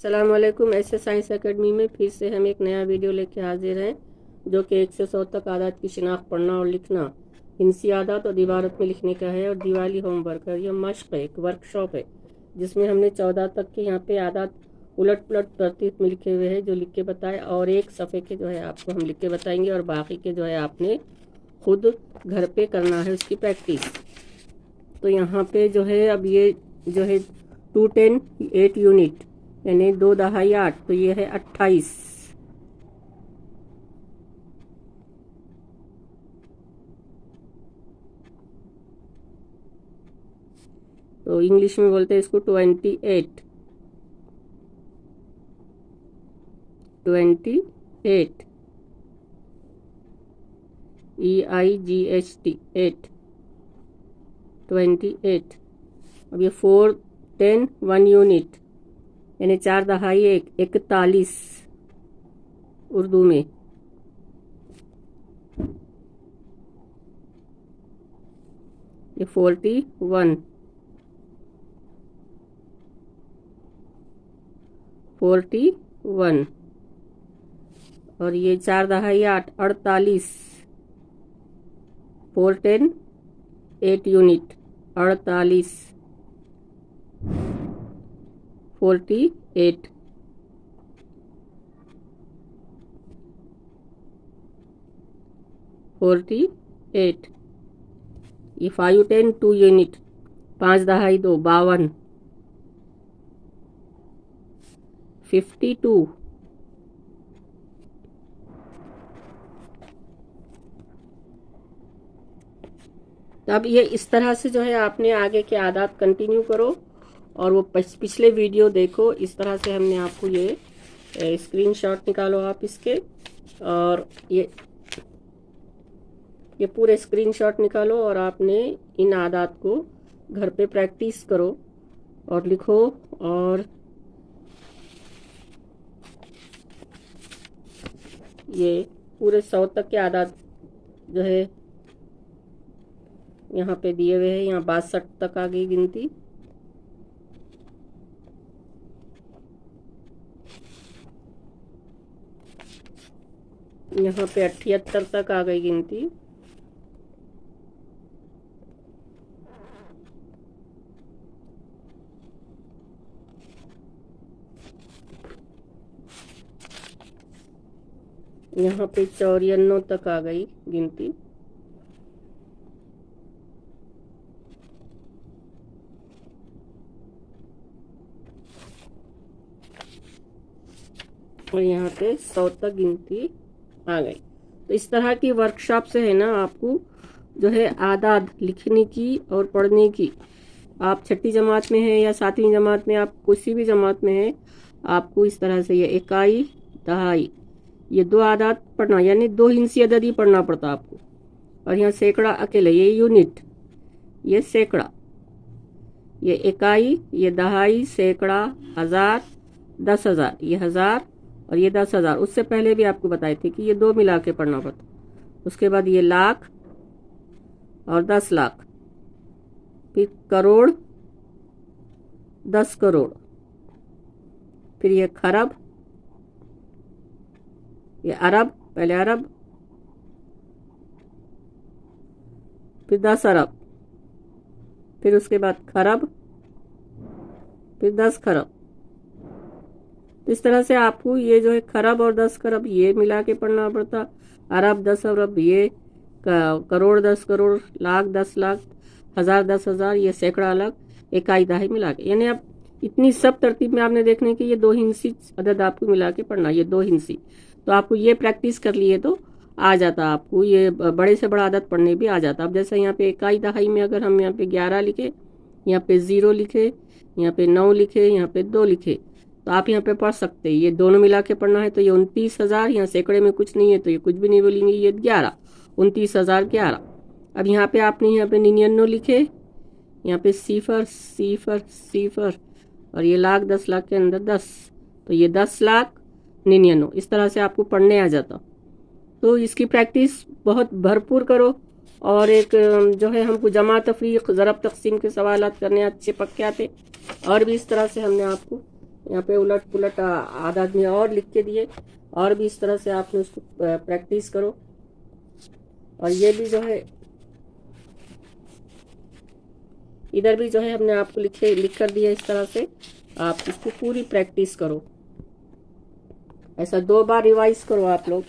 अस्सलाम वालेकुम। ऐसे साइंस एकेडमी में फिर से हम एक नया वीडियो लेके हाजिर हैं, जो कि 1 से 100 तक आदात की शिनाख्त, पढ़ना और लिखना, हिंसी आदात और इबारत में लिखने का है। और दिवाली होमवर्क है, यह मश्क है, एक वर्कशॉप है, जिसमें हमने 14 तक के यहाँ पे आदात उलट पुलट तरतीब में लिखे हुए हैं, जो लिख के बताए, और एक सफ़े के जो है आपको हम लिख के बताएंगे, और बाकी के जो है आपने खुद घर पे करना है उसकी प्रैक्टिस। तो यहाँ पे जो है अब ये जो है 210 8 यूनिट यानी 2 दहाई 8, तो ये है 28। तो इंग्लिश में बोलते हैं इसको 28 EIGHT 8 28। अब ये 4 10 1 यूनिट यानी 4 दहाई 1 41 उर्दू में। ये 41 और ये 4 दहाई 8 48 4 10 8 यूनिट 48 48 48। ये 5 10 2 यूनिट 5 दहाई 2 52 52। अब ये इस तरह से जो है आपने आगे के आदात कंटिन्यू करो, और वो पिछले वीडियो देखो। इस तरह से हमने आपको ये स्क्रीनशॉट निकालो आप इसके, और ये पूरे स्क्रीनशॉट निकालो, और आपने इन आदात को घर पे प्रैक्टिस करो और लिखो। और ये पूरे 100 तक के आदात जो है यहाँ पे दिए हुए हैं। यहाँ 62 तक आ गई गिनती। यहाँ पे 78 तक आ गई गिनती। यहाँ पे 94 तक आ गई गिनती। और यहाँ पे 100 तक गिनती आ गई। तो इस तरह की वर्कशॉप से है ना आपको जो है आदात लिखने की और पढ़ने की। आप 6ठी जमात में है या 7वीं जमात में, आप किसी भी जमात में है, आपको इस तरह से ये इकाई दहाई ये 2 आदात पढ़ना, यानी 2 हिंसी अदद ही पढ़ना पड़ता आपको। और यहाँ सैकड़ा अकेले, ये यूनिट, ये सैकड़ा, ये इकाई, ये दहाई, सैकड़ा, हजार, 10,000, ये हजार और ये 10,000। उससे पहले भी आपको बताए थे कि ये 2 मिला के पढ़ना पड़ता। उसके बाद ये लाख और 10 लाख, फिर करोड़, 10 करोड़, फिर ये खरब, ये अरब, पहले अरब, फिर 10 अरब, फिर उसके बाद खरब, फिर 10 खरब। तो इस तरह से आपको ये जो है खरब और 10 खरब ये मिला के पढ़ना पड़ता। अरब 10 अरब, ये करोड़ 10 करोड़, लाख 10 लाख, हजार 10,000, ये सैकड़ा अलग, इकाई दहाई मिला के। यानी अब इतनी सब तरतीब में आपने देखने की ये 2 हिंसी अदद आपको मिला के पढ़ना, ये 2 हिंसी। तो आपको ये प्रैक्टिस कर लिए तो आ जाता, आपको ये बड़े से बड़ा आदत पढ़ने भी आ जाता। अब जैसे यहाँ पे इकाई दहाई में अगर हम यहाँ पे 11 लिखे, यहाँ पे 0 लिखे, यहाँ पे 9 लिखे, यहाँ पे 2 लिखे, तो आप यहाँ पे पढ़ सकते हैं। ये दोनों मिला के पढ़ना है तो ये 29,000, यहाँ सैकड़े में कुछ नहीं है तो ये कुछ भी नहीं बोलेंगे, ये 11, 29,011। अब यहाँ पे आपने यहाँ पे 99 लिखे, यहाँ पे सिफर सिफर सिफर, और ये लाख 10 लाख के अंदर 10, तो ये 10 लाख 99। इस तरह से आपको पढ़ने आ जाता। तो इसकी प्रैक्टिस बहुत भरपूर करो। और एक जो है हमको जमा तफरीक ज़रब तकसीम के सवालात करने अच्छे पक्के आते, और भी इस तरह से हमने आपको यहाँ पे उलट पुलट आधा आदमी और लिख के दिए, और भी इस तरह से आपने उसको प्रैक्टिस करो। और ये भी जो है इधर भी जो है हमने आपको लिख कर दिया, इस तरह से आप इसकी पूरी प्रैक्टिस करो। ऐसा 2 बार रिवाइज करो, आप लोग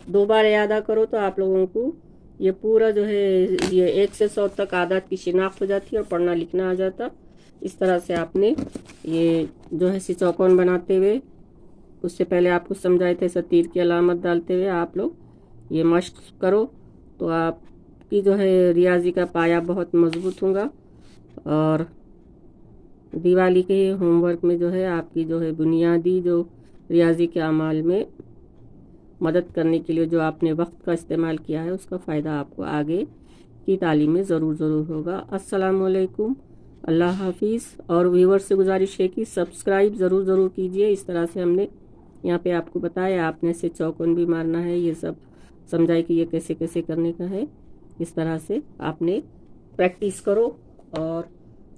2 बार याद करो तो आप लोगों को ये पूरा जो है ये 1 से 100 तक आदत की शिनाख्त हो जाती है और पढ़ना लिखना आ जाता। इस तरह से आपने ये जो है चौकोन बनाते हुए, उससे पहले आपको समझाए थे, ऐसा तीर की अलामत डालते हुए आप लोग ये मश्क करो, तो आपकी जो है रियाजी का पाया बहुत मजबूत होगा। और दिवाली के होमवर्क में जो है आपकी जो है बुनियादी जो रियाजी के अमाल में मदद करने के लिए जो आपने वक्त का इस्तेमाल किया है, उसका फ़ायदा आपको आगे की तालीम में ज़रूर होगा। अस्सलाम वालेकुम, अल्लाह हाफिज़। और व्यूवर्स से गुजारिश है कि सब्सक्राइब ज़रूर कीजिए। इस तरह से हमने यहाँ पे आपको बताया, आपने से चौकोन भी मारना है, ये सब समझाए कि ये कैसे कैसे करने का है। इस तरह से आपने प्रैक्टिस करो और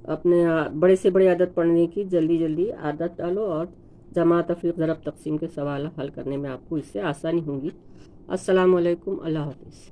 अपने बड़े से बड़े आदत पढ़ने की जल्दी आदत डालो, और जमा तफरीक ज़रब तकसीम के सवाल हल करने में आपको इससे आसानी होगी। अस्सलाम वालेकुम, अल्लाह हाफिज़।